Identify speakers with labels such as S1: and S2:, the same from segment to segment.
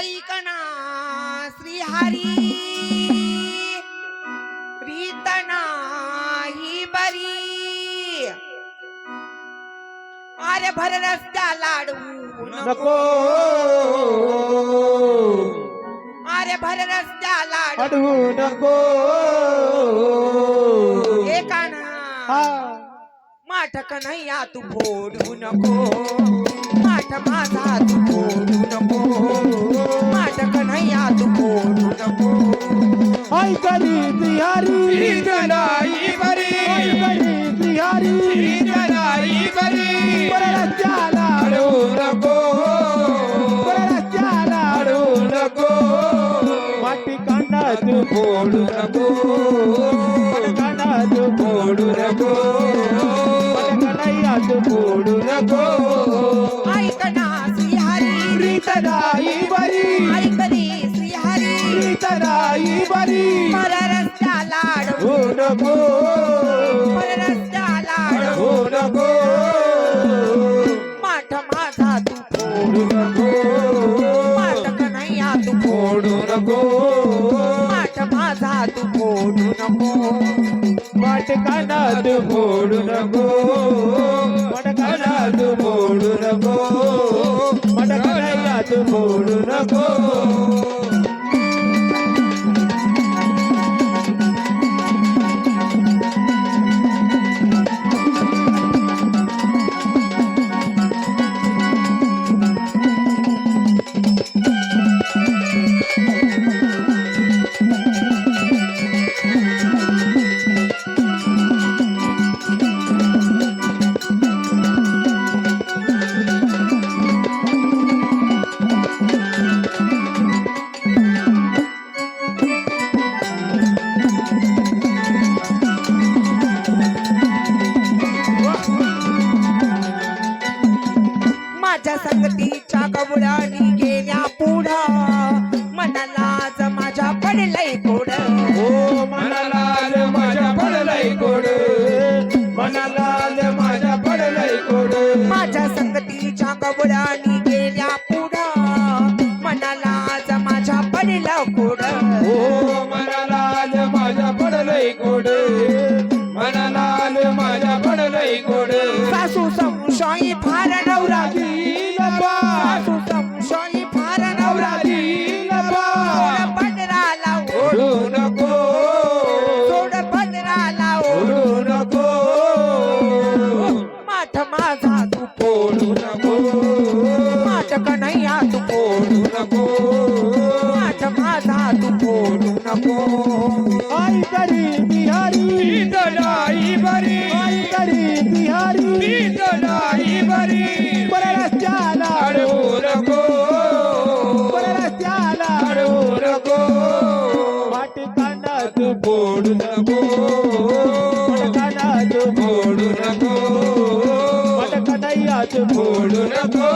S1: ऐकना श्रीहरी प्रीतना ही बरी अरे भर रस्त्या लाडू
S2: नको
S1: अरे भर रस्त्या लाडू
S2: अडवू नको
S1: एकाना
S2: हा
S1: माठक नैया तू फोडू नको माठ माझा तू फोडू नको माठक नैया तू फोडू नको
S2: आई करी तिहारी
S3: जलाई बरी
S2: आई करी तिहारी
S3: जलाई बरी
S2: पररस्त्याला
S3: अडवू नको
S2: पररस्त्याला
S3: अडवू नको
S2: माटी कांडात
S3: फोडू नको
S2: कांडात
S3: फोडू नको
S2: कन्हैयात
S3: फोडू नको
S1: ऐकना श्रीहरी
S3: प्रीतनाई बरी
S1: ऐकली श्रीहरी
S3: प्रीतनाई बरी
S1: पर रस्त्या लाडू
S3: हो नको
S1: पर रस्त्या लाडू
S3: हो नको
S1: माठ माझा तू
S3: फोडू नको
S1: माठक नैया तू
S3: फोडू नको
S1: माठ माझा तू फोडू नको
S2: वाट कांडात
S3: फोडू नको
S2: कांडात
S3: फोडू नको
S2: कन्हैयात
S3: फोडू नको
S1: माझ्या संगतीच्या कवळानी गेल्या पुढं मनालाच माझ्या पडलंय कोड
S3: ओ मनालाल माझ्या पडलंय कोड मनालाल माझ्या पडलंय कोड
S1: माझ्या संगतीच्या कवळानी गेल्या पुढं मनालाच माझ्या पडलं कोड
S3: ओ मनालाल माझ्या पडलंय कोड मनालाल माझ्या पडलंय कोड
S1: सासू संशयी फार नवराजी सासू संशयी फार नवराजी सोड पदराला
S3: ओढू नको
S1: सोड पदराला
S3: ओढू नको
S1: माठ माझा तू
S3: फोडू नको
S1: माठ कन्हैया तू फोडू
S3: नको
S1: माठ माझा तू फोडू नको
S2: आई करी तिहारी
S3: जलाई बरी
S2: आई करी तिहारी
S3: जलाई बरी
S2: पररस्त्याला
S3: अडवू नको
S2: पररस्त्याला
S3: अडवू नको
S2: वाट कांडात
S3: फोडू नको
S2: कांडात
S3: फोडू नको
S2: कन्हैयात
S3: फोडू नको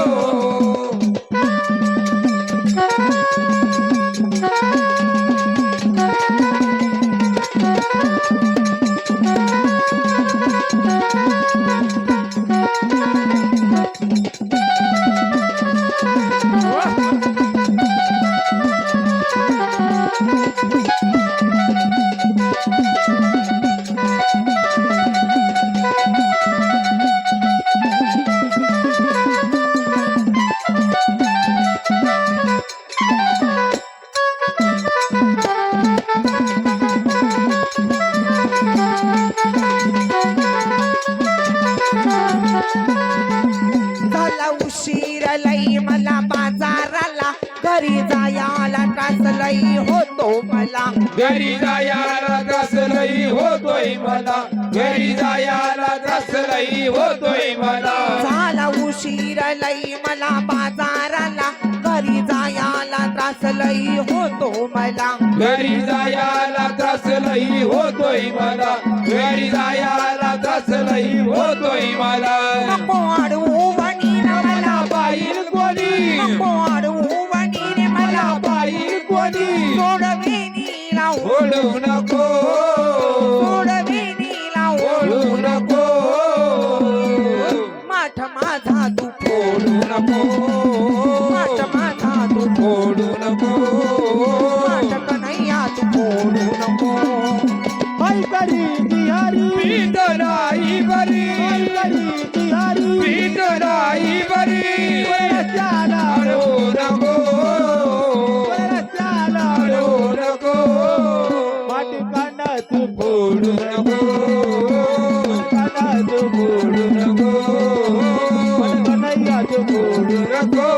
S1: झाला उशीर लई मला बाजाराला घरी जायला त्रास लई होतो मला
S3: घरी जायला त्रास लई होतोय मला घरी जायला त्रास लई होतोय मला
S1: झाला उशीर लई मला बाजाराला घरी जायला त्रास लई होतो मला
S3: घरी जायला त्रास लई होतोय मला घरी जायला त्रास लई होतोय मला
S1: नको अडवू वणीन मला
S3: पाहिल कोणी
S1: नको अडवू वणीन मला
S3: पाहिल कोणी
S1: सोडविनीला
S3: ओढू नको
S1: सोडविनीला
S3: ओढू नको
S1: माठ माझा तू
S3: फोडू नको
S1: माठ माझा तू
S3: फोडू नको
S2: तू
S3: फोडू नको
S2: काना तू
S3: फोडू नको
S2: कन्हैया तू
S3: फोडू नको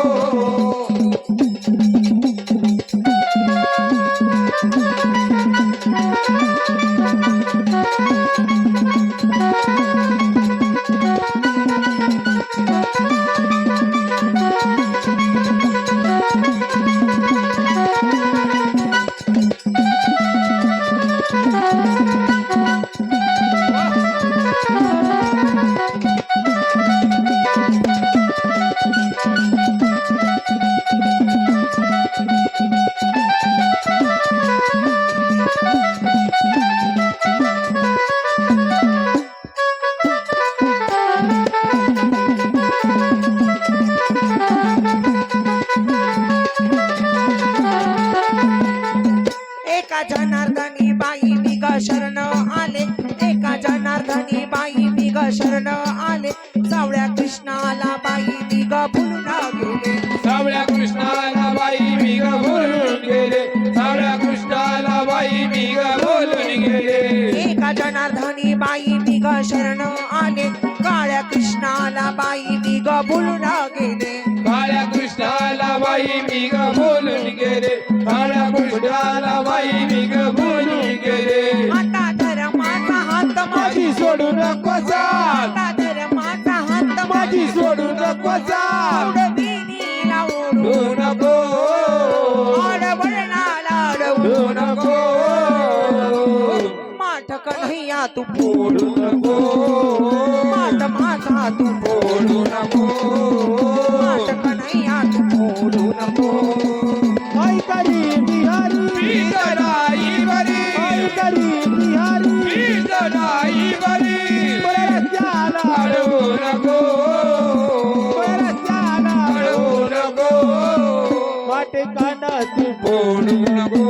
S1: एका जनार्दनी बाई मी ग शरण आले एका जनार्दनी बाई मी ग शरण आले सावळ्या कृष्णाला बाई मी ग भुलून गेले
S3: सावळ्या कृष्णाला बाई मी ग बोलून गेले सावळ्या कृष्णाला बाई मी ग बोलून गेले
S1: एका जनार्दनी बाई मी ग शरण आले काळ्या कृष्णाला बाई मी ग भुलून गेले
S3: काळ्या कृष्णाला बाई मी ग बोलून गेले काळ्या कृष्णाला बाई मी ग बोलून गेले
S1: आता धर्माचा हात
S2: माझी सोडू नको साथ
S1: आता धर्माचा हात
S2: माझी सोडू नको साथ
S1: ओढविणीला ओढू
S3: तू नको
S1: आडवळणाला आडवू
S3: तू नको
S1: माठ कन्हैया तू फोडू
S3: फोडू नको
S1: माठ माझा तू
S3: फोडू नको
S1: माठ कन्हैया तू फोडू नको
S2: आई करी बिहारी
S3: नाही बरी
S2: आई करी बिहारी
S3: नाही बरी
S2: रस्त्याला
S3: अडवू नको
S2: रस्त्याला
S3: अडवू नको
S2: वाटे काना तू
S3: फोडू नको